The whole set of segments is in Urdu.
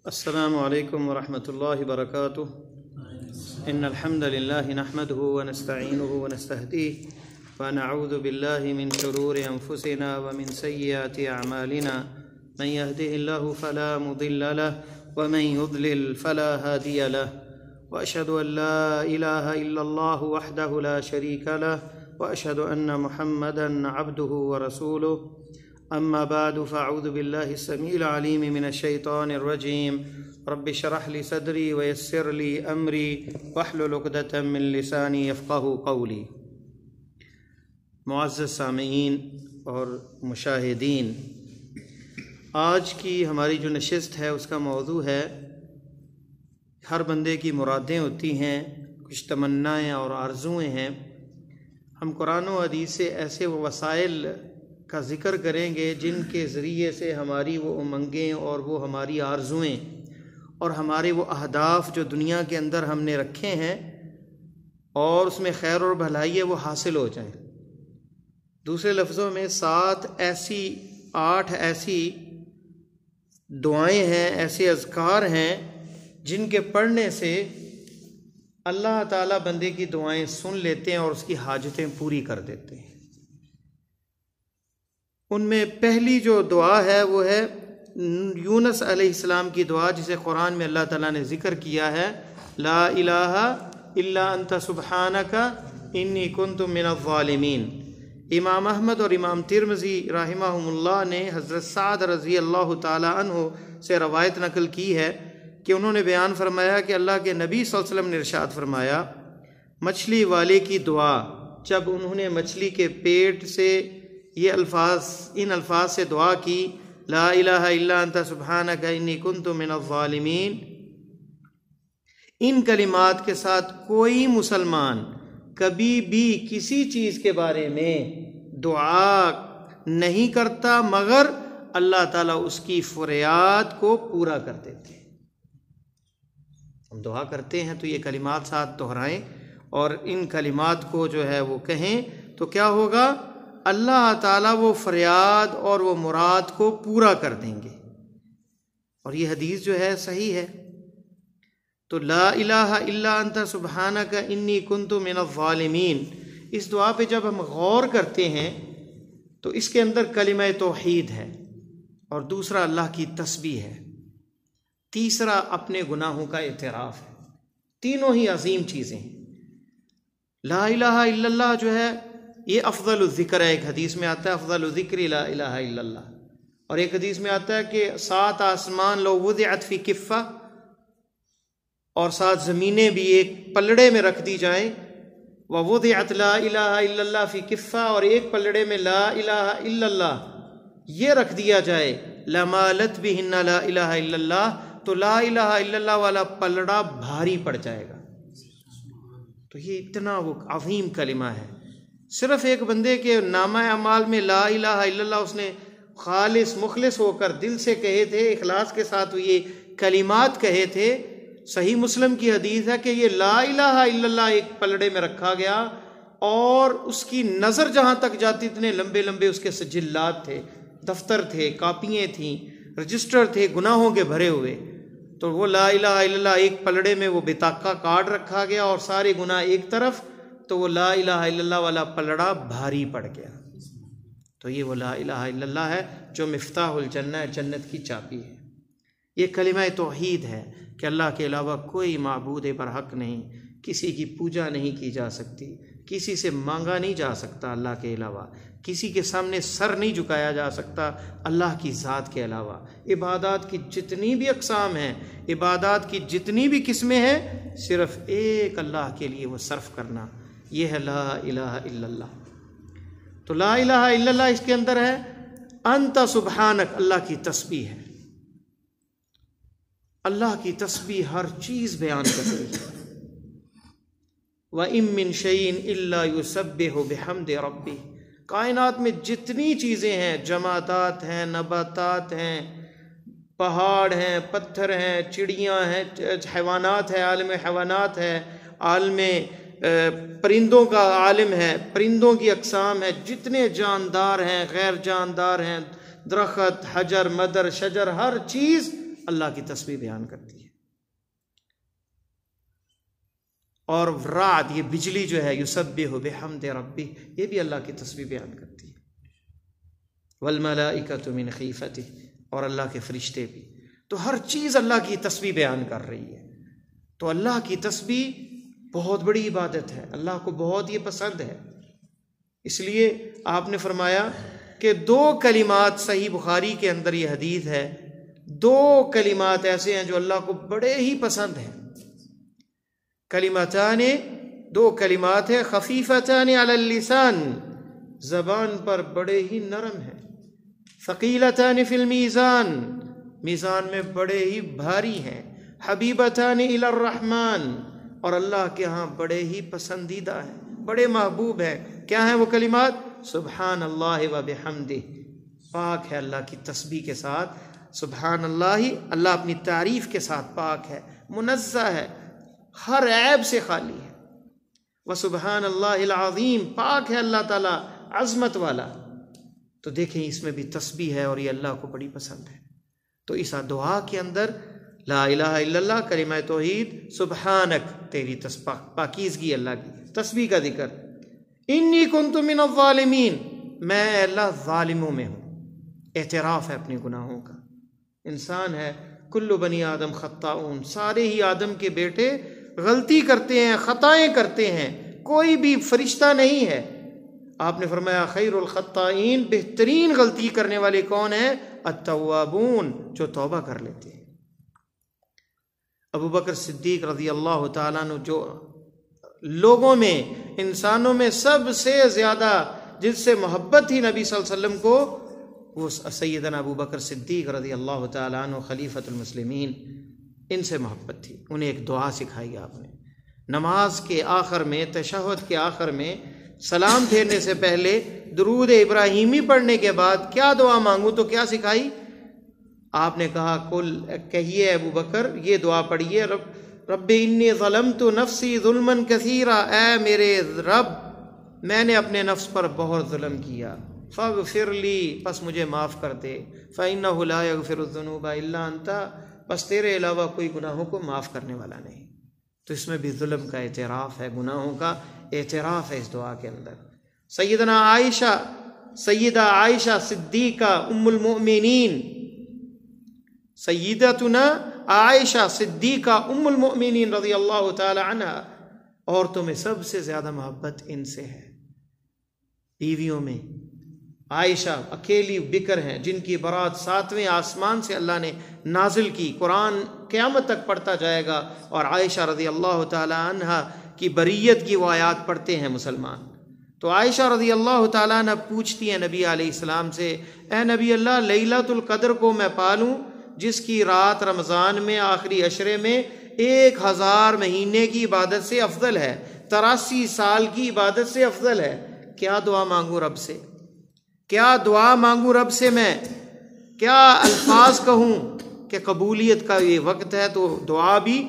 السلام علیکم ورحمۃ اللہ وبرکاتہ ان الحمد للہ نحمده ونستعینه ونستهدیه ونعوذ باللہ من شرور انفسنا ومن سیئات اعمالنا من يهده الله فلا مضل له ومن يضلل فلا هادي له واشهد ان لا اله الا الله وحده لا شريك له واشهد ان محمدا عبده ورسوله اما بعد فاعوذ بالله السميع العليم من الشيطان الرجيم رب اشرح لي صدري ويسر لي امري واحلل عقدة من لساني يفقهوا قولي۔ معزز سامعین اور مشاہدین، آج کی ہماری جو نشست ہے اس کا موضوع ہے ہر بندے کی مرادیں ہوتی ہیں، کچھ تمنائیں اور آرزوئیں ہیں۔ ہم قرآن و حدیث سے ایسے وسائل کا ذکر کریں گے جن کے ذریعے سے ہماری وہ امنگیں اور وہ ہماری آرزوئیں اور ہمارے وہ اہداف جو دنیا کے اندر ہم نے رکھے ہیں اور اس میں خیر اور بھلائی ہے وہ حاصل ہو جائیں۔ دوسرے لفظوں میں 8 ایسی دعائیں ہیں، ایسے اذکار ہیں جن کے پڑھنے سے اللہ تعالیٰ بندے کی دعائیں سن لیتے ہیں اور اس کی حاجتیں پوری کر دیتے ہیں۔ ان میں پہلی جو دعا ہے وہ ہے یونس علیہ السلام کی دعا، جسے قرآن میں اللہ تعالیٰ نے ذکر کیا ہے، لا الہ الا انت سبحانک انی کنت من الظالمین۔ امام احمد اور امام ترمذی رحمہم اللہ نے حضرت سعد رضی اللہ تعالی عنہ سے روایت نقل کی ہے کہ انہوں نے بیان فرمایا کہ اللہ کے نبی صلی اللہ علیہ وسلم نے ارشاد فرمایا، مچھلی والے کی دعا، جب انہوں نے مچھلی کے پیٹ سے ان الفاظ سے دعا کی، لا الہ الا انت سبحانک انی کنت من الظالمین، ان کلمات کے ساتھ کوئی مسلمان کبھی بھی کسی چیز کے بارے میں دعا نہیں کرتا مگر اللہ تعالیٰ اس کی فریاد کو پورا کر دیتے ہیں۔ ہم دعا کرتے ہیں تو یہ کلمات ساتھ دہرائیں اور ان کلمات کو جو ہے وہ کہیں تو کیا ہوگا؟ اللہ تعالیٰ وہ فریاد اور وہ مراد کو پورا کر دیں گے۔ اور یہ حدیث جو ہے صحیح ہے۔ تو لا الہ الا انت سبحانک انی کنت من الظالمین، اس دعا پہ جب ہم غور کرتے ہیں تو اس کے اندر کلمہ توحید ہے، اور دوسرا اللہ کی تسبیح ہے، تیسرا اپنے گناہوں کا اعتراف ہے۔ تینوں ہی عظیم چیزیں ہیں۔ لا الہ الا اللہ جو ہے یہ افضل الذکر ہے، ایک حدیث میں آتا ہے افضل الذکر لا الہ الا اللہ، اور ایک حدیث میں آتا ہے کہ 7 آسمان لو وضعت فی کفہ، اور 7 زمینیں بھی ایک پلڑے میں رکھ دی جائیں، ووضعت لا الہ الا اللہ فی کفہ، اور ایک پلڑے میں لا الہ الا اللہ یہ رکھ دیا جائے، لمالت بہن لا الہ الا اللہ، تو لا الہ الا اللہ والا پلڑا بھاری پڑ جائے گا۔ تو یہ اتنا وہ عظیم کلمہ ہے۔ صرف ایک بندے کے نامہ اعمال میں لا الہ الا اللہ اس نے خالص مخلص ہو کر دل سے کہے تھے، اخلاص کے ساتھ یہ کلمات کہے تھے۔ صحیح مسلم کی حدیث ہے کہ یہ لا الہ الا اللہ ایک پلڑے میں رکھا گیا، اور اس کی نظر جہاں تک جاتی اتنے لمبے لمبے اس کے سجلات تھے، دفتر تھے، کاپیاں تھیں، رجسٹر تھے گناہوں کے بھرے ہوئے۔ تو وہ لا الہ الا اللہ ایک پلڑے میں وہ بطاقہ کارڈ رکھا گیا اور سارے گناہ ایک طرف، تو وہ لا الہ الا اللہ والا پلڑا بھاری پڑ گیا۔ تو یہ وہ لا الہ الا اللہ ہے جو مفتاح الجنہ ہے، جنت کی چابی ہے۔ یہ کلمہ توحید ہے کہ اللہ کے علاوہ کوئی معبود برحق نہیں، کسی کی پوجا نہیں کی جا سکتی، کسی سے مانگا نہیں جا سکتا اللہ کے علاوہ، کسی کے سامنے سر نہیں جھکایا جا سکتا اللہ کی ذات کے علاوہ۔ عبادات کی جتنی بھی اقسام ہیں، عبادات کی جتنی بھی قسمیں ہیں، صرف ایک اللہ کے لیے وہ صرف کرنا، یہ ہے لا الہ الا اللہ۔ تو لا الہ الا اللہ اس کے اندر ہے انت سبحانک، اللہ کی تسبیح ہے۔ اللہ کی تسبیح ہر چیز بیان کر رہی ہے۔ وَإِن مِّن شَيْءٍ إِلَّا يُسَبِّحُ بِحَمْدِ رَبِّهِ، کائنات میں جتنی چیزیں ہیں، جمادات ہیں، نباتات ہیں، پہاڑ ہیں، پتھر ہیں، چڑیاں ہیں، حیوانات ہیں، عالم حیوانات ہے، عالم پرندوں کا عالم ہے، پرندوں کی اقسام ہے، جتنے جاندار ہیں، غیر جاندار ہیں، درخت، حجر، مدر، شجر، ہر چیز اللہ کی تسبیح بیان کرتی ہے. اور رعد، یہ بجلی جو ہے، یسبح بحمد ربہ، یہ بھی اللہ کی تسبیح بیان کرتی ہے. والملائکۃ من خیفتہ، اور اللہ کے فرشتے بھی. تو ہر چیز اللہ کی تسبیح بیان کر رہی ہے. تو اللہ کی تسبیح بہت بڑی عبادت ہے، اللہ کو بہت یہ پسند ہے. اس لیے آپ نے فرمایا کہ 2 کلمات، صحیح بخاری کے اندر یہ حدیث ہے، 2 کلمات ایسے ہیں جو اللہ کو بڑے ہی پسند ہیں. کلمتان، 2 کلمات ہیں، خفیفتان علی اللسان، زبان پر بڑے ہی نرم ہیں. ثقیلتان فی المیزان، میزان میں بڑے ہی بھاری ہیں. حبیبتان الی الرحمن، اور اللہ کے ہاں بڑے ہی پسندیدہ ہیں، بڑے محبوب ہیں. کیا ہیں وہ کلمات؟ سبحان اللہ و بحمدہ، پاک ہے اللہ کی تسبیح کے ساتھ. سبحان اللہ، اللہ اپنی تعریف کے ساتھ پاک ہے، منزہ ہے، ہر عیب سے خالی ہے. وسبحان اللہ العظیم، پاک ہے اللہ تعالیٰ، عظمت والا. تو دیکھیں اس میں بھی تسبیح ہے اور یہ اللہ کو بڑی پسند ہے. تو اس دعا کے اندر لا الہ الا اللہ، کلمہ توحید، سبحانک، تیری پاکیزگی اللہ کی، تسبیح کا ذکر. انی کنت من الظالمین، میں اللہ ظالموں میں ہوں. اعتراف ہے اپنے گناہوں کا. انسان ہے، کل بنی آدم خطاؤن، سارے ہی آدم کے بیٹے غلطی کرتے ہیں، خطائیں کرتے ہیں، کوئی بھی فرشتہ نہیں ہے. آپ نے فرمایا خیر الخطائین، بہترین غلطی کرنے والے کون ہیں؟ التوابون، جو توبہ کر لیتے ہیں. ابو بکر صدیق رضی اللہ تعالیٰ عنہ، جو لوگوں میں، انسانوں میں سب سے زیادہ جس سے محبت تھی نبی صلی اللہ علیہ وسلم کو، وہ سیدنا ابو بکر صدیق رضی اللہ تعالیٰ عنہ خلیفۃ المسلمین، ان سے محبت تھی. انہیں ایک دعا سکھائی آپ نے نماز کے آخر میں، تشہد کے آخر میں، سلام پھیرنے سے پہلے درود ابراہیمی پڑھنے کے بعد کیا دعا مانگوں؟ تو کیا سکھائی آپ نے؟ کہا کہیے ابو بکر، یہ دعا پڑھیے، رب انی ظلمت نفسی ظلما کثیرا، اے میرے رب میں نے اپنے نفس پر بہت ظلم کیا، فاغفر لی، پس مجھے معاف کر دے، فإنہ لا یغفر الذنوب الا انت، بس تیرے علاوہ کوئی گناہوں کو معاف کرنے والا نہیں. تو اس میں بھی ظلم کا اعتراف ہے، گناہوں کا اعتراف ہے اس دعا کے اندر. سیدہ عائشہ صدیقہ ام المؤمنین، سیدتنا عائشہ صدیقہ ام المؤمنین رضی اللہ تعالی عنہ، عورتوں میں سب سے زیادہ محبت ان سے ہے. بیویوں میں عائشہ اکیلی بکر ہیں جن کی برات 7ویں آسمان سے اللہ نے نازل کی. قرآن قیامت تک پڑھتا جائے گا اور عائشہ رضی اللہ تعالی عنہ کی بریت کی وہ آیات پڑھتے ہیں مسلمان. تو عائشہ رضی اللہ تعالیٰ عنہ پوچھتی ہیں نبی علیہ السلام سے، اے نبی اللہ، لیلۃ القدر کو میں پالوں جس کی رات رمضان میں آخری عشرے میں 1000 مہینے کی عبادت سے افضل ہے، 83 سال کی عبادت سے افضل ہے، کیا دعا مانگوں رب سے؟ کیا دعا مانگوں رب سے؟ میں کیا الفاظ کہوں کہ قبولیت کا یہ وقت ہے؟ تو دعا بھی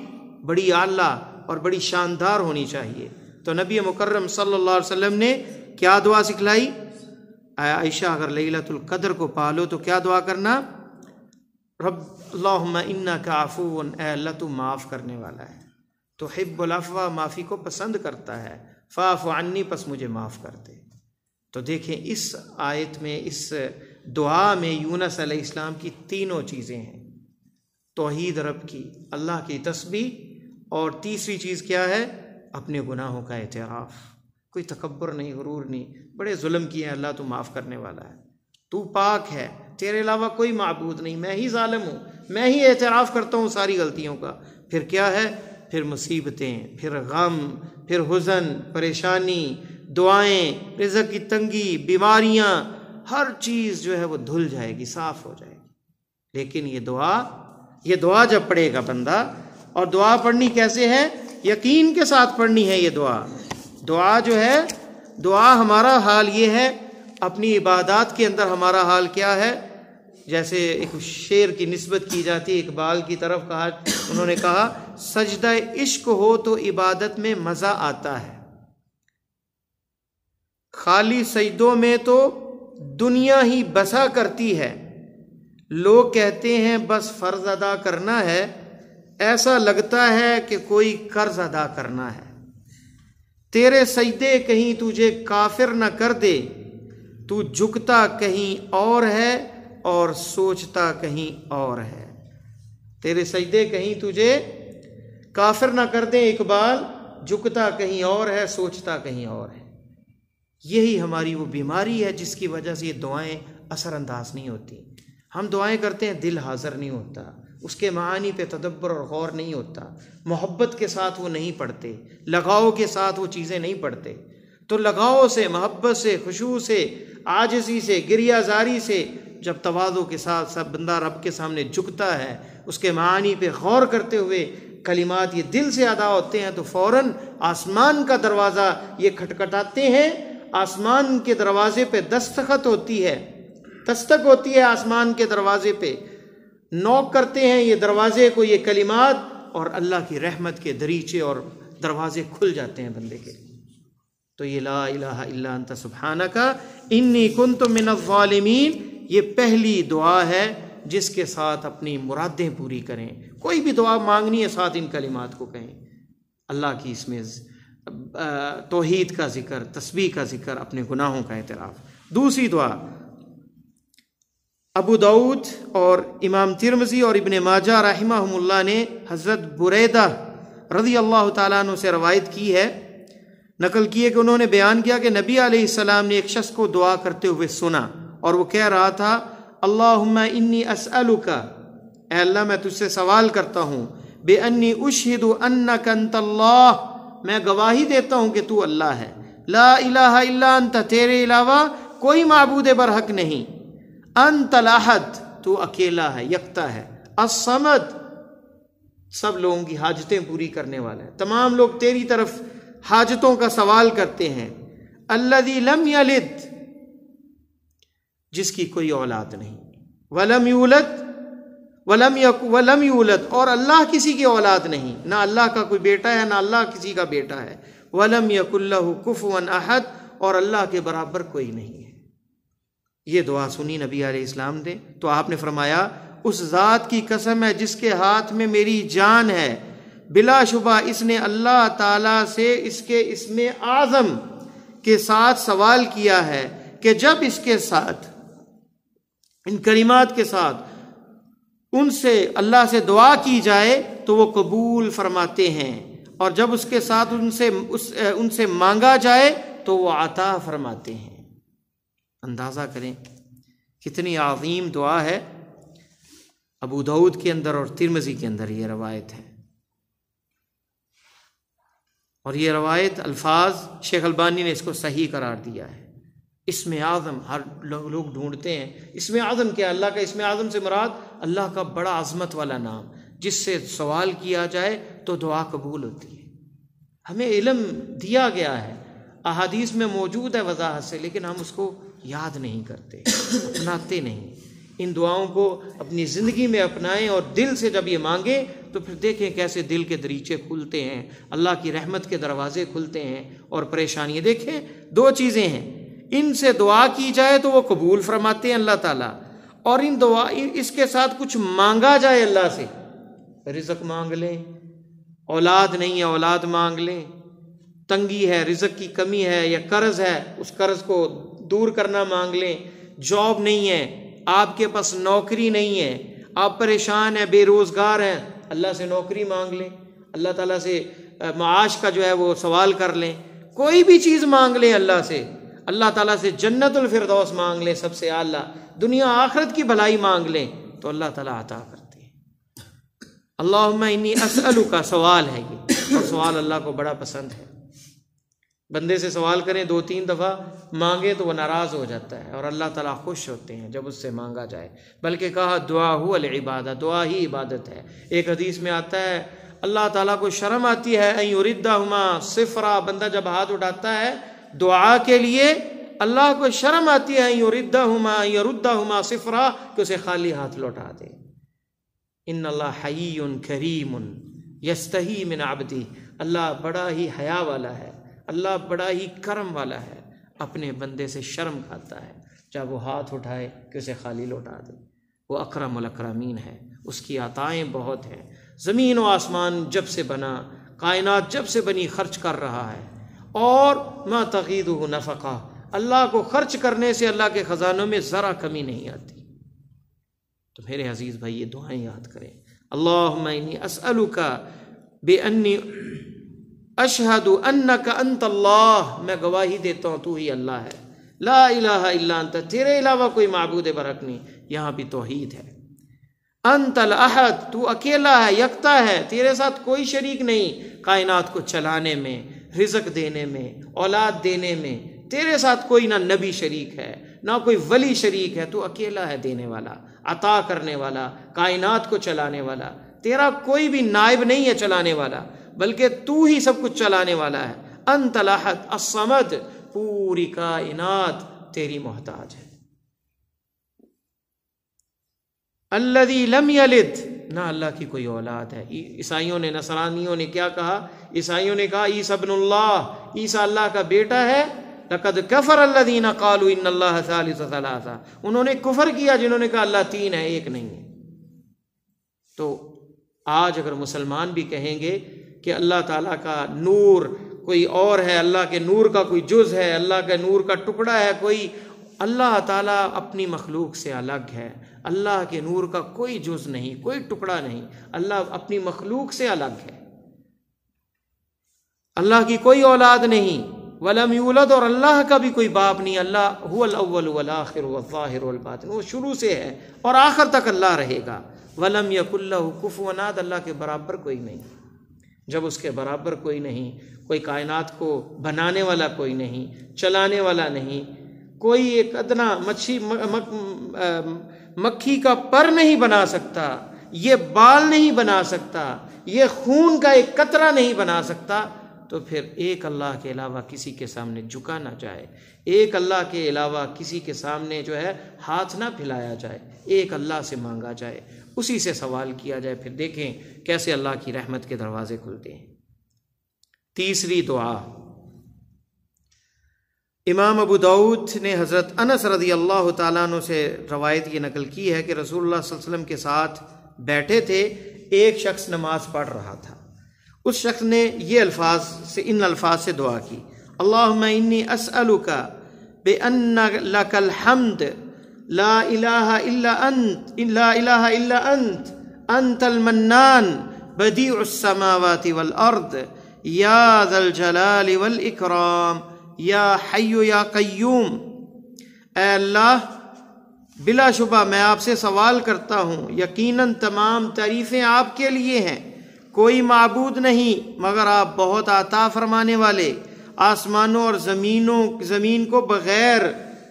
بڑی اعلیٰ اور بڑی شاندار ہونی چاہیے. تو نبی مکرم صلی اللہ علیہ وسلم نے کیا دعا سکھلائی؟ عائشہ اگر لیلۃ القدر کو پالو تو کیا دعا کرنا؟ رب اللہم انک عفو، اے اللہ تو معاف کرنے والا ہے، تحب العفو، معافی کو پسند کرتا ہے، فاعف عنی، پس مجھے معاف کر دے. تو دیکھیں اس آیت میں، اس دعا میں یونس علیہ السلام کی تینوں چیزیں ہیں، توحید رب کی، اللہ کی تسبیح، اور تیسری چیز کیا ہے؟ اپنے گناہوں کا اعتراف. کوئی تکبر نہیں، غرور نہیں، بڑے ظلم کیے ہیں، اللہ تو معاف کرنے والا ہے، تو پاک ہے، تیرے علاوہ کوئی معبود نہیں، میں ہی ظالم ہوں، میں ہی اعتراف کرتا ہوں ساری غلطیوں کا. پھر کیا ہے؟ پھر مصیبتیں، پھر غم، پھر حزن، پریشانی، دعائیں، رزق کی تنگی، بیماریاں، ہر چیز جو ہے وہ دھل جائے گی، صاف ہو جائے گی. لیکن یہ دعا جب پڑھے گا بندہ، اور دعا پڑھنی کیسے ہے؟ یقین کے ساتھ پڑھنی ہے. یہ دعا جو ہے، دعا ہمارا حال یہ ہے، اپنی عبادات کے اندر ہمارا حال کیا ہے؟ جیسے ایک شعر کی نسبت کی جاتی ہے اقبال کی طرف، کہا انہوں نے کہا، سجدہ عشق ہو تو عبادت میں مزہ آتا ہے، خالی سجدوں میں تو دنیا ہی بسا کرتی ہے، لوگ کہتے ہیں بس فرض ادا کرنا ہے، ایسا لگتا ہے کہ کوئی قرض ادا کرنا ہے۔ تیرے سجدے کہیں تجھے کافر نہ کر دے، تو جھکتا کہیں اور ہے اور سوچتا کہیں اور ہے۔ تیرے سجدے کہیں تجھے کافر نہ کر دیں اقبال، جھکتا کہیں اور ہے، سوچتا کہیں اور ہے۔ یہی ہماری وہ بیماری ہے جس کی وجہ سے یہ دعائیں اثر انداز نہیں ہوتی۔ ہم دعائیں کرتے ہیں، دل حاضر نہیں ہوتا، اس کے معانی پہ تدبر اور غور نہیں ہوتا، محبت کے ساتھ وہ نہیں پڑھتے، لگاؤ کے ساتھ وہ چیزیں نہیں پڑھتے۔ تو لگاؤ سے، محبت سے، خشوع سے، عاجزی سے، گریہ زاری سے جب تواضع کے ساتھ سب بندہ رب کے سامنے جھکتا ہے، اس کے معانی پہ غور کرتے ہوئے کلمات یہ دل سے ادا ہوتے ہیں، تو فوراً آسمان کا دروازہ یہ کھٹکھٹاتے ہیں، آسمان کے دروازے پہ دستخط ہوتی ہے، دستک ہوتی ہے آسمان کے دروازے پہ، نوک کرتے ہیں یہ دروازے کو یہ کلمات، اور اللہ کی رحمت کے دریچے اور دروازے کھل جاتے ہیں بندے کے لیے۔ تو یہ لا الہ الا انت سبحانک انی کنت من الظالمین، یہ پہلی دعا ہے جس کے ساتھ اپنی مرادیں پوری کریں۔ کوئی بھی دعا مانگنی ہے ساتھ ان کلمات کو کہیں، اللہ کی اس میں توحید کا ذکر، تسبیح کا ذکر، اپنے گناہوں کا اعتراف۔ دوسری دعا ابو داؤد اور امام ترمذی اور ابن ماجہ رحمہم اللہ نے حضرت بریدہ رضی اللہ تعالیٰ عنہ سے روایت کی ہے، نقل کی ہے کہ انہوں نے بیان کیا کہ نبی علیہ السلام نے ایک شخص کو دعا کرتے ہوئے سنا، اور وہ کہہ رہا تھا اللہم انی اسألک، اے اللہ میں تجھ سے سوال کرتا ہوں، بے انی اشہد انک انت اللہ، میں گواہی دیتا ہوں کہ تو اللہ ہے، لا الہ الا انت، تیرے علاوہ کوئی معبود برحق نہیں، انت الاحد، تو اکیلا ہے، یکتا ہے، الصمد، سب لوگوں کی حاجتیں پوری کرنے والا ہے، تمام لوگ تیری طرف حاجتوں کا سوال کرتے ہیں، الذی لم یلد، جس کی کوئی اولاد نہیں، ولم یولد ولم یولد، اور اللہ کسی کی اولاد نہیں، نہ اللہ کا کوئی بیٹا ہے، نہ اللہ کسی کا بیٹا ہے، ولم یکن لہ کفوا احد، اور اللہ کے برابر کوئی نہیں ہے۔ یہ دعا سنی نبی علیہ السلام نے، تو آپ نے فرمایا اس ذات کی قسم ہے جس کے ہاتھ میں میری جان ہے، بلا شبہ اس نے اللہ تعالیٰ سے اس کے اسم اعظم کے ساتھ سوال کیا ہے کہ جب اس کے ساتھ، ان کلمات کے ساتھ ان سے اللہ سے دعا کی جائے تو وہ قبول فرماتے ہیں، اور جب اس کے ساتھ ان سے مانگا جائے تو وہ عطا فرماتے ہیں۔ اندازہ کریں کتنی عظیم دعا ہے۔ ابو داؤد کے اندر اور ترمذی کے اندر یہ روایت ہے، اور یہ روایت الفاظ شیخ البانی نے اس کو صحیح قرار دیا ہے۔ اسم اعظم ہر لوگ ڈھونڈتے ہیں، اسم اعظم کیا؟ اللہ کا اسم اعظم سے مراد اللہ کا بڑا عظمت والا نام، جس سے سوال کیا جائے تو دعا قبول ہوتی ہے۔ ہمیں علم دیا گیا ہے، احادیث میں موجود ہے وضاحت سے، لیکن ہم اس کو یاد نہیں کرتے، اپناتے نہیں۔ ان دعاؤں کو اپنی زندگی میں اپنائیں، اور دل سے جب یہ مانگیں تو پھر دیکھیں کیسے دل کے دریچے کھلتے ہیں، اللہ کی رحمت کے دروازے کھلتے ہیں، اور پریشانیاں دیکھیں دو چیزیں ہیں، ان سے دعا کی جائے تو وہ قبول فرماتے ہیں اللہ تعالیٰ، اور اس کے ساتھ کچھ مانگا جائے اللہ سے، رزق مانگ لیں، اولاد نہیں ہے اولاد مانگ لیں، تنگی ہے، رزق کی کمی ہے یا قرض ہے، اس قرض کو دور کرنا مانگ لیں، جاب نہیں ہے، آپ کے پاس نوکری نہیں ہے، آپ پریشان ہیں، بے روزگار ہیں، اللہ سے نوکری مانگ لیں، اللہ تعالیٰ سے معاش کا جو ہے وہ سوال کر لیں، کوئی بھی چیز مانگ لیں اللہ سے، اللہ تعالیٰ سے جنت الفردوس مانگ لیں، سب سے اعلیٰ دنیا آخرت کی بھلائی مانگ لیں تو اللہ تعالیٰ عطا کرتے ہیں۔ اللہم انی اسألک کا سوال ہے یہ، اور سوال اللہ کو بڑا پسند ہے۔ بندے سے سوال کریں 2-3 دفعہ مانگے تو وہ ناراض ہو جاتا ہے، اور اللہ تعالیٰ خوش ہوتے ہیں جب اس سے مانگا جائے، بلکہ کہا دعا ہو العبادہ، دعا ہی عبادت ہے۔ ایک حدیث میں آتا ہے اللہ تعالیٰ کو شرم آتی ہے ان یردہما صفرا، بندہ جب ہاتھ اٹھاتا ہے دعا کے لیے اللہ کو شرم آتی ہے ان یردہما صفرا، کہ اسے خالی ہاتھ لوٹا دے۔ ان اللہ حی کریم یستحی من عبدہ، اللہ بڑا ہی حیا والا ہے، اللہ بڑا ہی کرم والا ہے، اپنے بندے سے شرم کھاتا ہے جب وہ ہاتھ اٹھائے کہ اسے خالی لوٹا دے۔ وہ اکرم الاکرمین ہے، اس کی عطائیں بہت ہیں۔ زمین و آسمان جب سے بنا، کائنات جب سے بنی خرچ کر رہا ہے، اور ما تغیدہ نفقہ، اللہ کو خرچ کرنے سے اللہ کے خزانوں میں ذرا کمی نہیں آتی۔ تو میرے عزیز بھائی یہ دعائیں یاد کریں۔ اللہم انی اسألک بانی اشہد انک انت اللہ، میں گواہی دیتا ہوں تو ہی اللہ ہے، لا الہ الا انت، تیرے علاوہ کوئی معبود برحق نہیں، یہاں بھی توحید ہے۔ انت الاحد، تو اکیلا ہے، یکتا ہے، تیرے ساتھ کوئی شریک نہیں، کائنات کو چلانے میں، رزق دینے میں، اولاد دینے میں تیرے ساتھ کوئی نہ نبی شریک ہے، نہ کوئی ولی شریک ہے، تو اکیلا ہے دینے والا، عطا کرنے والا، کائنات کو چلانے والا، تیرا کوئی بھی نائب نہیں ہے چلانے والا، بلکہ تو ہی سب کچھ چلانے والا ہے۔ انت الاحد الصمد، پوری کائنات تیری محتاج ہے۔ الذی لم یلد، نہ اللہ کی کوئی اولاد ہے۔ عیسائیوں نے، نصرانیوں نے کیا کہا؟ عیسائیوں نے کہا عیسی ابن اللہ، عیسیٰ اللہ کا بیٹا ہے۔ لقد کفر الذین قالوا ان اللہ ثالث ثلاثہ، انہوں نے کفر کیا جنہوں نے کہا اللہ تین ہے، ایک نہیں ہے۔ تو آج اگر مسلمان بھی کہیں گے کہ اللہ تعالیٰ کا نور کوئی اور ہے، اللہ کے نور کا کوئی جز ہے، اللہ کے نور کا ٹکڑا ہے کوئی، اللہ تعالیٰ اپنی مخلوق سے الگ ہے، اللہ کے نور کا کوئی جز نہیں، کوئی ٹکڑا نہیں، اللہ اپنی مخلوق سے الگ ہے، اللہ کی کوئی اولاد نہیں، ولم یولد، اور اللہ کا بھی کوئی باپ نہیں، اللہ هو الاول والآخر والظاہر والباطن، وہ شروع سے ہے اور آخر تک اللہ رہے گا۔ ولم یکن لہ کفوا احد، اللہ کے برابر کوئی نہیں۔ جب اس کے برابر کوئی نہیں، کوئی کائنات کو بنانے والا کوئی نہیں، چلانے والا نہیں، کوئی ایک ادنا مکھی کا پر نہیں بنا سکتا، یہ بال نہیں بنا سکتا، یہ خون کا ایک قطرہ نہیں بنا سکتا، تو پھر ایک اللہ کے علاوہ کسی کے سامنے جھکا نہ جائے، ایک اللہ کے علاوہ کسی کے سامنے جو ہے ہاتھ نہ پھیلایا جائے، ایک اللہ سے مانگا جائے، اسی سے سوال کیا جائے، پھر دیکھیں کیسے اللہ کی رحمت کے دروازے کھلتے ہیں۔ تیسری دعا، امام ابو داؤد نے حضرت انس رضی اللہ تعالیٰ عنہ سے روایت یہ نقل کی ہے کہ رسول اللہ صلی اللہ علیہ وسلم کے ساتھ بیٹھے تھے، ایک شخص نماز پڑھ رہا تھا، اس شخص نے یہ ان الفاظ سے دعا کی، اللہم انی اسألک بأن لک الحمد لا الہ الا انت انت المنان بدیع السماوات والارض یا ذا الجلال والاکرام یا حی یا قیوم۔ اے اللہ، بلا شبہ میں آپ سے سوال کرتا ہوں، یقیناً تمام تعریفیں آپ کے لیے ہیں، کوئی معبود نہیں مگر آپ بہت عطا فرمانے والے، آسمانوں اور زمین کو بغیر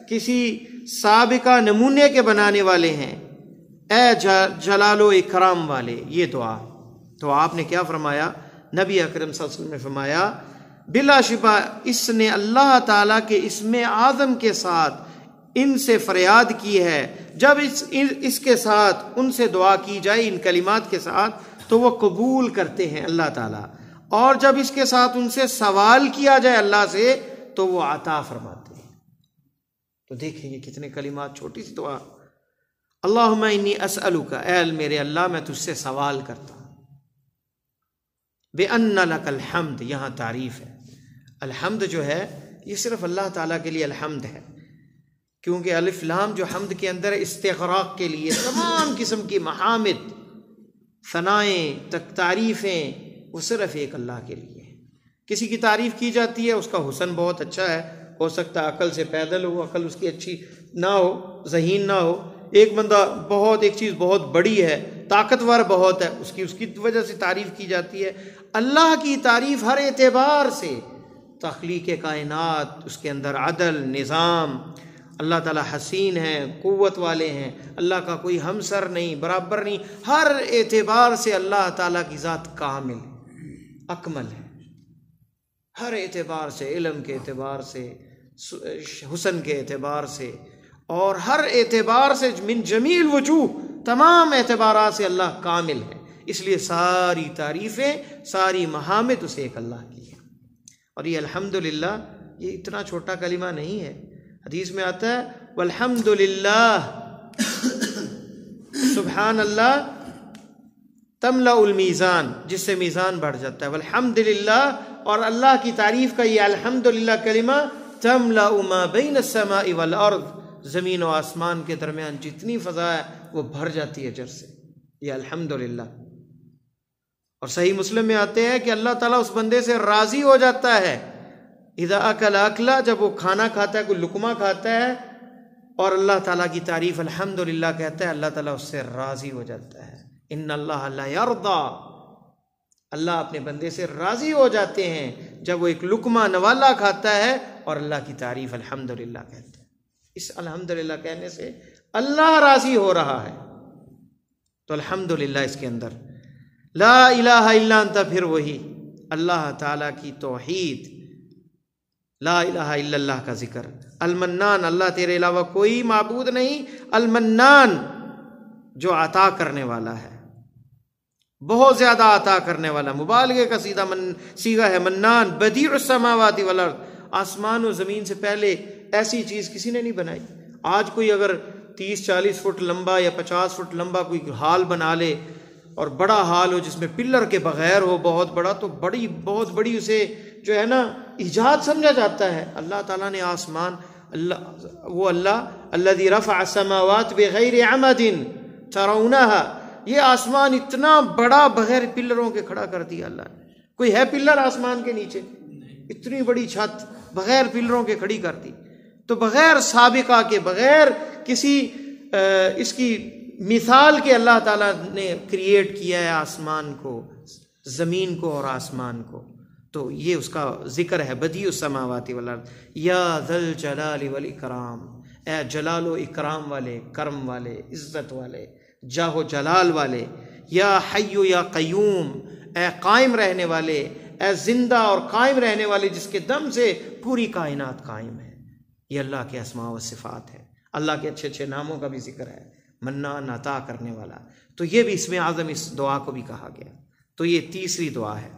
کسی سابقہ نمونے کے بنانے والے ہیں، اے جلال و اکرام والے۔ یہ دعا تو آپ نے کیا فرمایا؟ نبی اکرم صلی اللہ علیہ وسلم نے فرمایا بلا شبہ اس نے اللہ تعالیٰ کے اسم اعظم کے ساتھ ان سے فریاد کی ہے، جب اس کے ساتھ ان سے دعا کی جائے، ان کلمات کے ساتھ، تو وہ قبول کرتے ہیں اللہ تعالیٰ، اور جب اس کے ساتھ ان سے سوال کیا جائے اللہ سے تو وہ عطا فرماتے ہیں۔ تو دیکھیں یہ کتنے کلمات، چھوٹی سی دعا، اللہم انی اسألک، اے میرے اللہ میں تجھ سے سوال کرتا ہوں، بِأَنَّ لَكَ الْحَمْدِ، یہاں تعریف ہے، الحمد جو ہے یہ صرف اللہ تعالیٰ کے لیے الحمد ہے، کیونکہ الف لام جو حمد کے اندر ہے استغراق کے لیے، تمام قسم کی محامد، ثنائیں، تعریفیں، وہ صرف ایک اللہ کے لیے ہے۔ کسی کی تعریف کی جاتی ہے، اس کا حسن بہت اچھا ہے، ہو سکتا ہے عقل سے پیدل ہو، عقل اس کی اچھی نہ ہو، ذہین نہ ہو، ایک بندہ ایک چیز بہت بڑی ہے، طاقتور بہت ہے، اس کی وجہ سے تعریف کی جاتی ہے۔ اللہ کی تعریف ہر اعتبار سے، تخلیق کائنات، اس کے اندر عدل، نظام، اللہ تعالیٰ حسین ہیں، قوت والے ہیں، اللہ کا کوئی ہمسر نہیں، برابر نہیں، ہر اعتبار سے اللہ تعالیٰ کی ذات کامل اکمل ہے، ہر اعتبار سے، علم کے اعتبار سے، حسن کے اعتبار سے، اور ہر اعتبار سے، من جمیل وجوہ، تمام اعتبارات سے اللہ کامل ہے، اس لیے ساری تعریفیں، ساری محامد اسے ایک اللہ کی ہے۔ اور یہ الحمدللہ یہ اتنا چھوٹا کلمہ نہیں ہے، حدیث میں آتا ہے والحمد للہ سبحان اللہ تملا المیزان، جس سے میزان بڑھ جاتا ہے، والحمدللہ، اور اللہ کی تعریف کا یہ الحمدللہ کلمہ تملا ما بین السماء والارض، زمین و آسمان کے درمیان جتنی فضا ہے وہ بھر جاتی ہے اجر سے، یہ الحمدللہ۔ اور صحیح مسلم میں آتے ہیں کہ اللہ تعالیٰ اس بندے سے راضی ہو جاتا ہے، اذا اکل اکلا، جب وہ کھانا کھاتا ہے، کوئی لقمہ کھاتا ہے اور اللہ تعالیٰ کی تعریف الحمدللہ کہتا ہے، اللہ تعالیٰ اس سے راضی ہو جاتا ہے۔ ان اللہ لا یرضی، اللہ اپنے بندے سے راضی ہو جاتے ہیں جب وہ ایک لقمہ نوالا کھاتا ہے اور اللہ کی تعریف الحمدللہ کہتا ہے۔ اس الحمدللہ کہنے سے اللہ راضی ہو رہا ہے، تو الحمدللہ اس کے اندر لا الہ الا انت، پھر وہی اللہ تعالیٰ کی توحید، لا الہ الا اللہ کا ذکر، المنان، اللہ تیرے علاوہ کوئی معبود نہیں، المنان جو عطا کرنے والا ہے، بہت زیادہ عطا کرنے والا، مبالغے کا سیغہ ہے منان، بدیع السماوات والارض، آسمان و زمین سے پہلے ایسی چیز کسی نے نہیں بنائی۔ آج کوئی اگر 30-40 فٹ لمبا یا 50 فٹ لمبا کوئی ہال بنا لے اور بڑا ہال ہو جس میں پلر کے بغیر ہو بہت بڑا، تو بہت بڑی اسے جو ہے نا ایجاد سمجھا جاتا ہے۔ اللہ تعالیٰ نے آسمان، اللہ الذی رفع السماوات بغیر عمد ترونها، یہ آسمان اتنا بڑا بغیر پلروں کے کھڑا کر دیا اللہ نے۔ کوئی ہے پلر آسمان کے نیچے؟ اتنی بڑی چھت بغیر پلروں کے کھڑی کر دی، تو بغیر سابقہ کے، بغیر کسی اس کی مثال کے اللہ تعالیٰ نے کریٹ کیا ہے آسمان کو، زمین کو اور آسمان کو، تو یہ اس کا ذکر ہے، بدیع السماوات والارض، یا ذا الجلال والاکرام، اے جلال و اکرام والے، کرم والے، عزت والے، جاہ و جلال والے، یا حی یا قیوم، اے قائم رہنے والے، اے زندہ اور قائم رہنے والے جس کے دم سے پوری کائنات قائم ہے۔ یہ اللہ کے اسماء و صفات ہے، اللہ کے اچھے اچھے ناموں کا بھی ذکر ہے، منان، عطا کرنے والا، تو یہ بھی اسم اعظم اس دعا کو بھی کہا گیا۔ تو یہ تیسری دعا ہے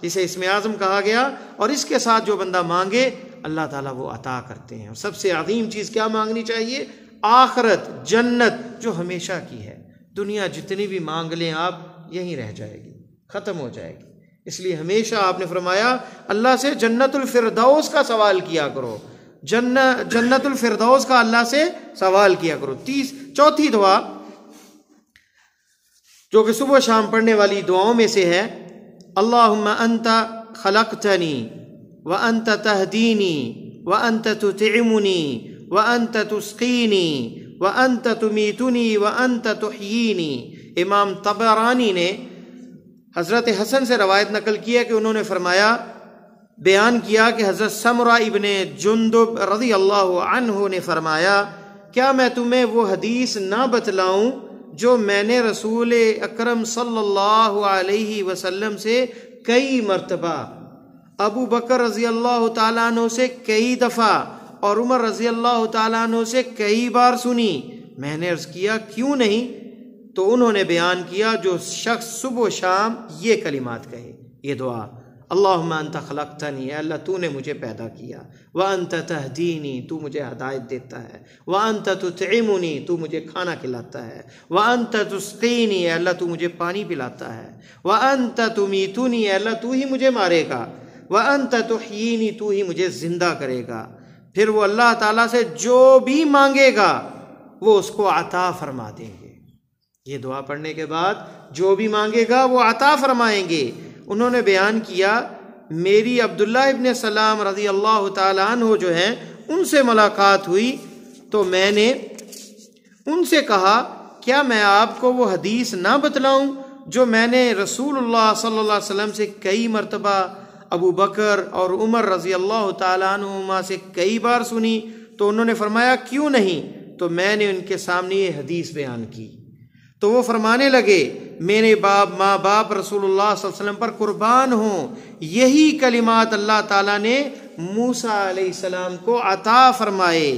جسے اسم اعظم کہا گیا، اور اس کے ساتھ جو بندہ مانگے اللہ تعالیٰ وہ عطا کرتے ہیں۔ اور سب سے عظیم چیز کیا مانگنی چاہیے؟ آخرت، جنت جو ہمیشہ کی ہے۔ دنیا جتنی بھی مانگ لیں آپ، یہیں رہ جائے گی، ختم ہو جائے گی، اس لیے ہمیشہ آپ نے فرمایا اللہ سے جنت الفردوس کا سوال کیا کرو، جنت الفردوس کا اللہ سے سوال کیا کرو۔ چوتھی دعا جو کہ صبح و شام پڑھنے والی دعاؤں میں سے ہے، اللہم انت خلقتنی وانت تہدینی وانت تطعمنی وانت تسقینی وانت تمیتنی وانت تحیینی۔ امام طبرانی نے حضرت حسن سے روایت نقل کیا کہ انہوں نے فرمایا، بیان کیا کہ حضرت سمرہ ابن جندب رضی اللہ عنہ نے فرمایا، کیا میں تمہیں وہ حدیث نہ بتلاؤں جو میں نے رسول اکرم صلی اللہ علیہ وسلم سے کئی مرتبہ، ابو بکر رضی اللہ تعالیٰ عنہ سے کئی دفعہ اور عمر رضی اللہ تعالیٰ عنہ سے کئی بار سنی؟ میں نے عرض کیا کیوں نہیں؟ تو انہوں نے بیان کیا، جو شخص صبح و شام یہ کلمات کہے، یہ دعا، اللہم انت خلقتنی، اے اللہ تو نے مجھے پیدا کیا، وانت تہدینی، تو مجھے ہدایت دیتا ہے، وانت تطعمنی، تو مجھے کھانا کھلاتا ہے، وانت تسقینی، اے اللہ تو مجھے پانی پلاتا ہے، وانت تمیتنی، اے اللہ تو ہی مجھے مارے گا، وانت تحیینی، تو ہی مجھے زندہ کرے گا۔ پھر وہ اللہ تعالیٰ سے جو بھی مانگے گا وہ اس کو عطا فرما دیں گے۔ یہ دعا پڑھنے کے بعد جو بھی مانگے گا وہ عطا فرمائیں گے۔ انہوں نے بیان کیا، میری عبداللہ ابن سلام رضی اللہ تعالیٰ عنہ جو ہیں ان سے ملاقات ہوئی تو میں نے ان سے کہا، کیا میں آپ کو وہ حدیث نہ بتلاؤں جو میں نے رسول اللہ صلی اللہ علیہ وسلم سے کئی مرتبہ، ابو بکر اور عمر رضی اللہ تعالیٰ عنہما سے کئی بار سنی؟ تو انہوں نے فرمایا کیوں نہیں؟ تو میں نے ان کے سامنے یہ حدیث بیان کی تو وہ فرمانے لگے، میرے ماں باپ رسول اللہ صلی اللہ علیہ وسلم پر قربان ہوں، یہی کلمات اللہ تعالیٰ نے موسیٰ علیہ السلام کو عطا فرمائے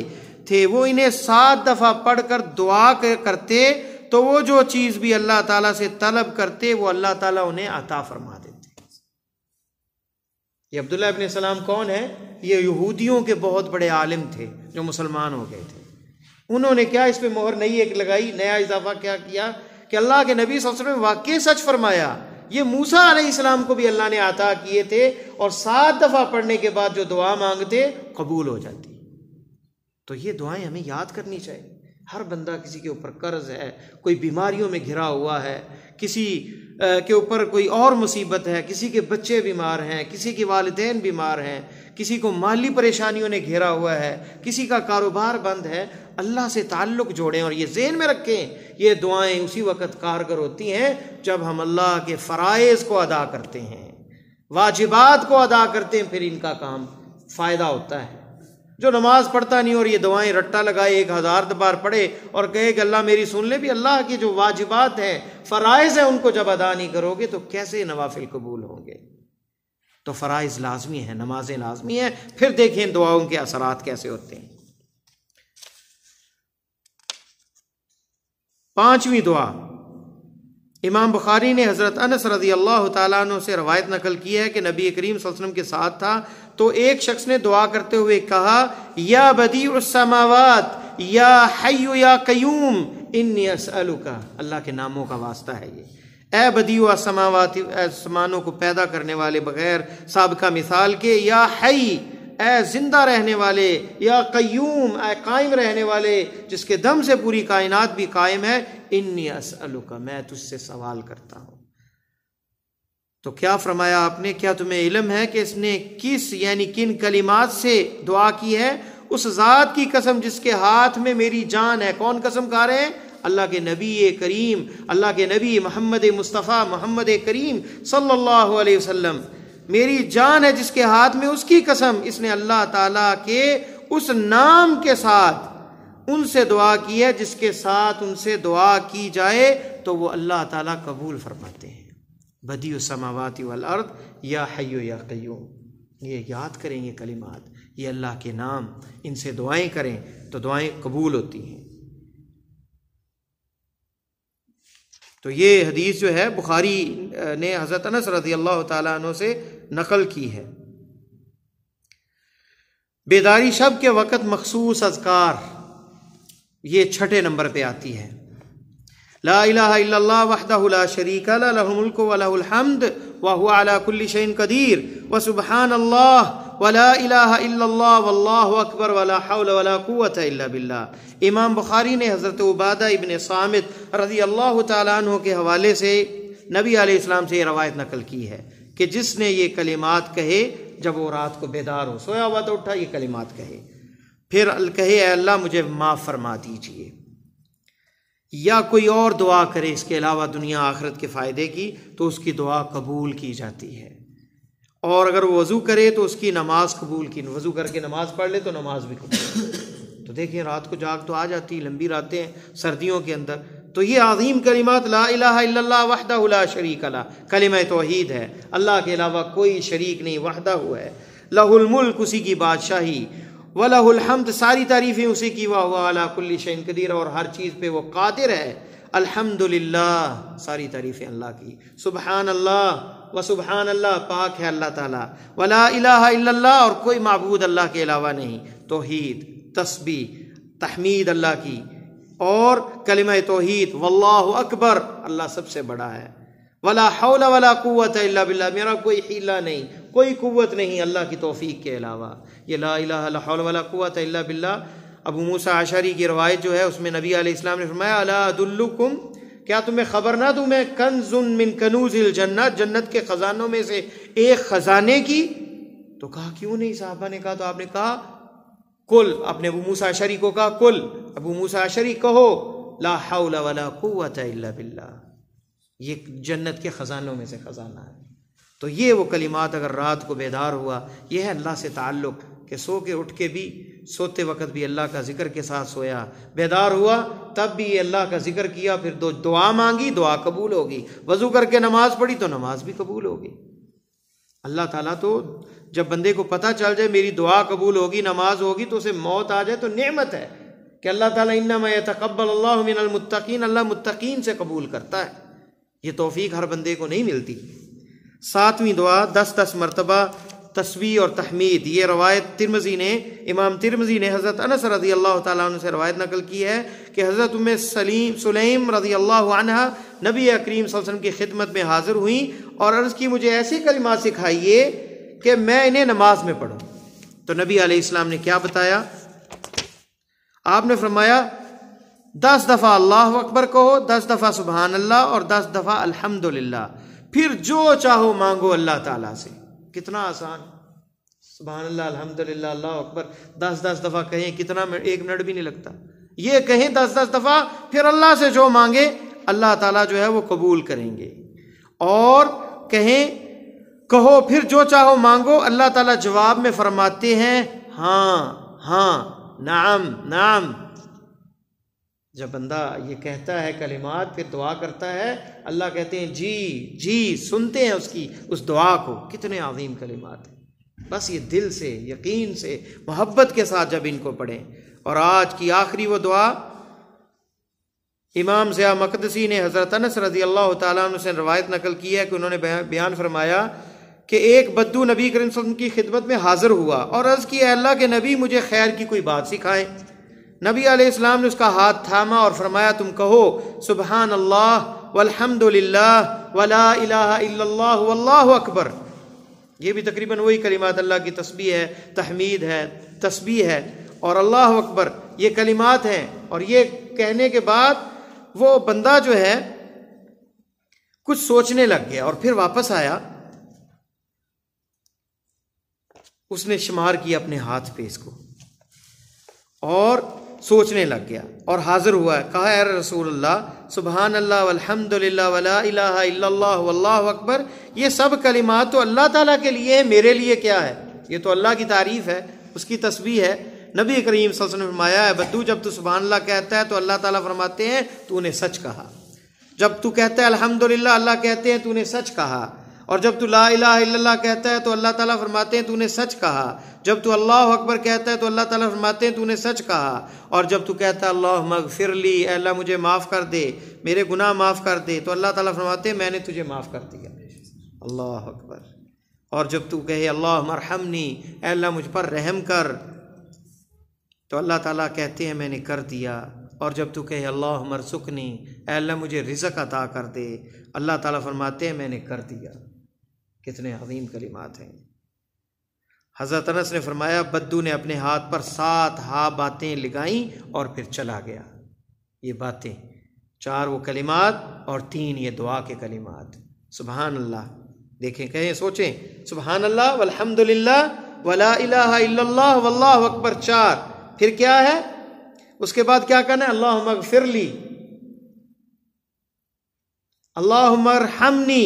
تھے۔ وہ انہیں 7 دفعہ پڑھ کر دعا کرتے تو وہ جو چیز بھی اللہ تعالیٰ سے طلب کرتے وہ اللہ تعالیٰ انہیں عطا فرما دیتے۔ یہ عبداللہ ابن سلام کون ہے؟ یہ یہودیوں کے بہت بڑے عالم تھے جو مسلمان ہو گئے تھے۔ انہوں نے کیا اس پہ مہر نئی ایک لگائی، نیا اضافہ کیا کیا کہ اللہ کے نبی صلی اللہ علیہ وسلم واقعی سچ فرمایا، یہ موسیٰ علیہ السلام کو بھی اللہ نے عطا کیے تھے اور 7 دفعہ پڑھنے کے بعد جو دعا مانگتے قبول ہو جاتی۔ تو یہ دعائیں ہمیں یاد کرنی چاہیے۔ ہر بندہ کسی کے اوپر قرض ہے، کوئی بیماریوں میں گھرا ہوا ہے، کسی کے اوپر کوئی اور مصیبت ہے، کسی کے بچے بیمار ہیں، کسی کے والدین بیمار ہیں، کسی کو مالی پریشانیوں نے گھیرا ہوا ہے، کسی کا کاروبار بند ہے، اللہ سے تعلق جوڑیں اور یہ ذہن میں رکھیں یہ دعائیں اسی وقت کارگر ہوتی ہیں جب ہم اللہ کے فرائض کو ادا کرتے ہیں، واجبات کو ادا کرتے ہیں، پھر ان کا کام فائدہ ہوتا ہے۔ جو نماز پڑھتا نہیں اور یہ دعائیں رٹا لگائے 1000 بار پڑھے اور کہے کہ اللہ میری سن لے، بھی اللہ کی جو واجبات ہیں، فرائض ہیں، ان کو جب ادا نہیں کرو گے تو کیسے نوافل قبول ہوں گے؟ تو فرائض لازمی ہیں، نمازیں لازمی ہیں، پھر دیکھیں دعاؤں کے اثرات کیسے ہوتے ہیں۔ 5ویں دعا، امام بخاری نے حضرت انس رضی اللہ تعالیٰ عنہ سے روایت نقل کی ہے کہ نبی کریم صلی اللہ علیہ وسلم کے ساتھ تھا تو ایک شخص نے دعا کرتے ہوئے کہا، یا بدیع السماوات یا حی یا قیوم انی اسألک، اللہ کے ناموں کا واسطہ ہے یہ، اے بدیع السماوات، آسمانوں کو پیدا کرنے والے بغیر سابقہ مثال کے، یا حی، اے زندہ رہنے والے، یا قیوم، اے قائم رہنے والے جس کے دم سے پوری کائنات بھی قائم ہے، انی اسألک، میں تجھ سے سوال کرتا ہوں۔ تو کیا فرمایا آپ نے؟ کیا تمہیں علم ہے کہ اس نے کس یعنی کن کلمات سے دعا کی ہے؟ اس ذات کی قسم جس کے ہاتھ میں میری جان ہے۔ کون قسم کھا رہے ہیں؟ اللہ کے نبی کریم، اللہ کے نبی محمد مصطفیٰ محمد کریم صلی اللہ علیہ وسلم، میری جان ہے جس کے ہاتھ میں، اس کی قسم اس نے اللہ تعالیٰ کے اس نام کے ساتھ ان سے دعا کی ہے جس کے ساتھ ان سے دعا کی جائے تو وہ اللہ تعالیٰ قبول فرماتے ہیں۔ بدیع السماوات والارض یا حی یا قیوم، یہ یاد کریں یہ کلمات، یہ اللہ کے نام، ان سے دعائیں کریں تو دعائیں قبول ہوتی ہیں۔ تو یہ حدیث جو ہے بخاری نے حضرت انس رضی اللہ تعالیٰ عنہ سے نقل کی ہے۔ بیداری شب کے وقت مخصوص اذکار، یہ 6 نمبر پہ آتی ہے۔ لا الہ الا اللہ وحدہ لا شریک لہ لہ الملک و لہ الحمد وہو علی کل شیء قدیر وسبحان اللہ ولا الہ الا اللہ واللہ اکبر ولا حول ولا قوۃ الا باللہ۔ امام بخاری نے حضرت عبادہ ابن صامت رضی اللہ تعالیٰ عنہ کے حوالے سے نبی علیہ السلام سے یہ روایت نقل کی ہے کہ جس نے یہ کلمات کہے جب وہ رات کو بیدار ہو، سویا ہوا تو اٹھا، یہ کلمات کہے، پھر کہے اے اللہ مجھے معاف فرما دیجئے، یا کوئی اور دعا کرے اس کے علاوہ دنیا آخرت کے فائدے کی، تو اس کی دعا قبول کی جاتی ہے۔ اور اگر وہ وضو کرے تو اس کی نماز قبول کی، وضو کر کے نماز پڑھ لے تو نماز بھی قبول۔ تو دیکھیں رات کو جاگ تو آ جاتی، لمبی راتیں ہیں سردیوں کے اندر، تو یہ عظیم کلمات لا الہ الا اللہ وحدہ لا شریک لہ، کلمہ توحید ہے، اللہ کے علاوہ کوئی شریک نہیں، وحدہ ہوا ہے، لہ الملک، اسی کی بادشاہی، وَلَهُ الْحَمْدُ، ساری تعریفیں اسی کی، وَهُوَ عَلَى كُلِّ شَيْءٍ قدیر، اور ہر چیز پہ وہ قادر ہے، الحمدللہ، ساری تعریفیں اللہ کی، سبحان اللہ و سبحان اللہ، پاک ہے اللہ تعالیٰ، وَلَا إِلَهَ إِلَّا اللَّهُ، اور کوئی معبود اللہ کے علاوہ نہیں، توحید، تسبیح، تحمید اللہ کی، اور کلمہ توحید، واللہ اکبر، اللہ سب سے بڑا ہے، ولا حول ولا قوت الا باللہ، میرا کوئی حیلہ نہیں، کوئی قوت نہیں اللہ کی توفیق کے علاوہ، یہ لا الہ لا حول ولا قوت الا باللہ۔ ابو موسیٰ اشعری کی روایت جو ہے اس میں نبی علیہ السلام نے فرمایا، الا ادلکم، کیا تمہیں خبر نہ دوں میں، کنز من کنوز الجنہ، جنت کے خزانوں میں سے ایک خزانے کی؟ تو کہا کیوں نہیں؟ صحابہ نے کہا، تو آپ نے کہا کل، اپنے ابو موسیٰ اشعری کو کہا کل، ابو موسیٰ اشعری کہو لا حول ولا قوت الا باللہ، یہ جنت کے خزانوں میں سے خزانہ ہے۔ تو یہ وہ کلمات، اگر رات کو بیدار ہوا، یہ ہے اللہ سے تعلق، کہ سو کے اٹھ کے بھی، سوتے وقت بھی اللہ کا ذکر کے ساتھ سویا، بیدار ہوا تب بھی اللہ کا ذکر کیا، پھر دعا مانگی، دعا قبول ہوگی، وضو کر کے نماز پڑھی تو نماز بھی قبول ہوگی۔ اللہ تعالیٰ تو جب بندے کو پتہ چل جائے میری دعا قبول ہوگی، نماز ہوگی، تو اسے موت آ جائے تو نعمت ہے کہ اللہ تعالیٰ انما یتقبل اللہ من المتقین، اللہ متقین سے قبول کرتا ہے، یہ توفیق ہر بندے کو نہیں ملتی۔ 7ویں دعا 10 مرتبہ تسبیح اور تحمید۔ یہ روایت امام ترمذی نے حضرت انس رضی اللہ تعالیٰ عنہ سے روایت نقل کی ہے کہ حضرت ام سلیم رضی اللہ عنہ نبی کریم صلی اللہ علیہ وسلم کی خدمت میں حاضر ہوئیں اور عرض کی مجھے ایسی کلمات سکھائیے کہ میں انہیں نماز میں پڑھوں۔ تو نبی علیہ السلام نے کیا بتایا؟ آپ نے فرمایا 10 دفعہ اللہ اکبر کہو، 10 دفعہ سبحان اللہ اور 10 دفعہ الحمدللہ، پھر جو چاہو مانگو اللہ تعالیٰ سے۔ کتنا آسان، سبحان اللہ الحمدللہ اللہ اکبر 10 دفعہ کہیں، کتنا 1 منٹ بھی نہیں لگتا۔ یہ کہیں 10 دفعہ، پھر اللہ سے جو مانگے اللہ تعالیٰ جو ہے وہ قبول کریں گے۔ اور کہو پھر جو چاہو مانگو، اللہ تعالیٰ جواب میں فرماتے ہیں ہاں ہاں، نعم نعم۔ جب بندہ یہ کہتا ہے کلمات پھر دعا کرتا ہے، اللہ کہتے ہیں جی جی، سنتے ہیں اس دعا کو۔ کتنے عظیم کلمات ہیں، بس یہ دل سے، یقین سے، محبت کے ساتھ جب ان کو پڑھیں۔ اور آج کی آخری وہ دعا امام ضیاء مقدسی نے حضرت انس رضی اللہ تعالیٰ عنہ سے روایت نقل کی ہے کہ انہوں نے بیان فرمایا کہ ایک بدو نبی کریم صلی اللہ علیہ وسلم کی خدمت میں حاضر ہوا اور عرض کی اے اللہ کے نبی مجھے خیر کی کوئی بات سکھائیں۔ نبی علیہ السلام نے اس کا ہاتھ تھاما اور فرمایا تم کہو سبحان اللہ والحمد للہ ولا الہ الا اللہ واللہ اکبر۔ یہ بھی تقریباً وہی کلمات، اللہ کی تسبیح ہے، تحمید ہے، تسبیح ہے اور اللہ اکبر، یہ کلمات ہیں۔ اور یہ کہنے کے بعد وہ بندہ جو ہے کچھ سوچنے لگ گیا اور پھر واپس آیا، اس نے شمار کیا اپنے ہاتھ پہ اس کو اور سوچنے لگ گیا اور حاضر ہوا ہے، کہا اے رسول اللہ سبحان اللہ والحمد للہ ولا الہ الا اللہ واللہ اکبر، یہ سب کلمات تو اللہ تعالیٰ کے لیے ہے، میرے لیے کیا ہے؟ یہ تو اللہ کی تعریف ہے، اس کی تسبیح ہے۔ نبی کریم صلی اللہ علیہ وسلم نے فرمایا ہے بدو جب تو سبحان اللہ کہتا ہے تو اللہ تعالیٰ فرماتے ہیں تو نے سچ کہا، جب تو کہتا ہے الحمدللہ اللہ کہتے ہیں تو نے سچ کہا، اور جب تو لا الہ الا اللہ کہتا ہے تو اللہ تعالیٰ فرماتے ہیں تو نے سچ کہا، جب تو اللہ اکبر کہتا ہے تو اللہ تعالیٰ فرماتے ہیں تو نے سچ کہا، اور جب تو کہتا ہے اللہم اغفر لی، اے اللہ مجھے معاف کر دے، میرے گناہ معاف کر دے، تو اللہ تعالیٰ فرماتے ہیں میں نے تجھے معاف کر دیا۔ اللہ اکبر۔ اور جب تو کہے اللہم ارحمنی، اے اللہ مجھ پر رحم کر، تو اللہ تعالیٰ کہتے ہیں میں نے کر دیا، اور جب تو کہے اللہم ارزقنی، اے اللہ مجھے رزق عطا کر دے، اللہ تعالیٰ فرماتے ہیں میں نے کر دیا۔ کتنے عظیم کلمات ہیں۔ حضرت انس نے فرمایا بدو نے اپنے ہاتھ پر 7 باتیں لگائیں اور پھر چلا گیا۔ یہ باتیں 4 وہ کلمات اور 3 یہ دعا کے کلمات۔ سبحان اللہ، دیکھیں کہیں سوچیں، سبحان اللہ والحمد للہ ولا الہ الا اللہ واللہ اکبر 4، پھر کیا ہے اس کے بعد کیا کرنا ہے؟ اللہم اغفر لی، اللہم ارحمنی،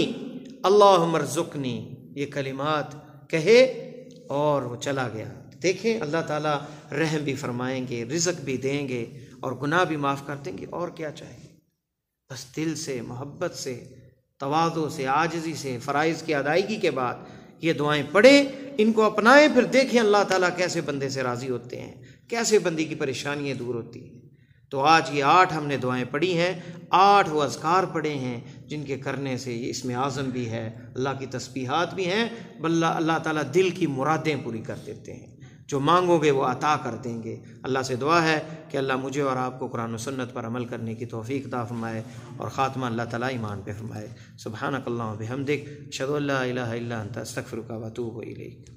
اللہم ارزقنی، یہ کلمات کہے اور وہ چلا گیا۔ دیکھیں اللہ تعالیٰ رحم بھی فرمائیں گے، رزق بھی دیں گے اور گناہ بھی معاف کر دیں گے، اور کیا چاہیے؟ بس دل سے، محبت سے، تواضع سے، عاجزی سے، فرائض کی ادائیگی کے بعد یہ دعائیں پڑھیں، ان کو اپنائیں، پھر دیکھیں اللہ تعالیٰ کیسے بندے سے راضی ہوتے ہیں، کیسے بندے کی پریشانیاں دور ہوتی ہیں۔ تو آج یہ 8 ہم نے دعائیں پڑھی ہیں، 8 وہ اذکار پڑھے ہیں جن کے کرنے سے یہ اسم اعظم بھی ہے، اللہ کی تسبیحات بھی ہیں، اللہ تعالیٰ دل کی مرادیں پوری کر دیتے ہیں، جو مانگو گے وہ عطا کر دیں گے۔ اللہ سے دعا ہے کہ اللہ مجھے اور آپ کو قرآن و سنت پر عمل کرنے کی توفیق عطا فرمائے اور خاتمہ اللہ تعالیٰ ایمان پہ فرمائے۔ سبحانک اللہم و بحمدک، اشہد ان لا الہ الا انت، استغفرک و اتوب الیک۔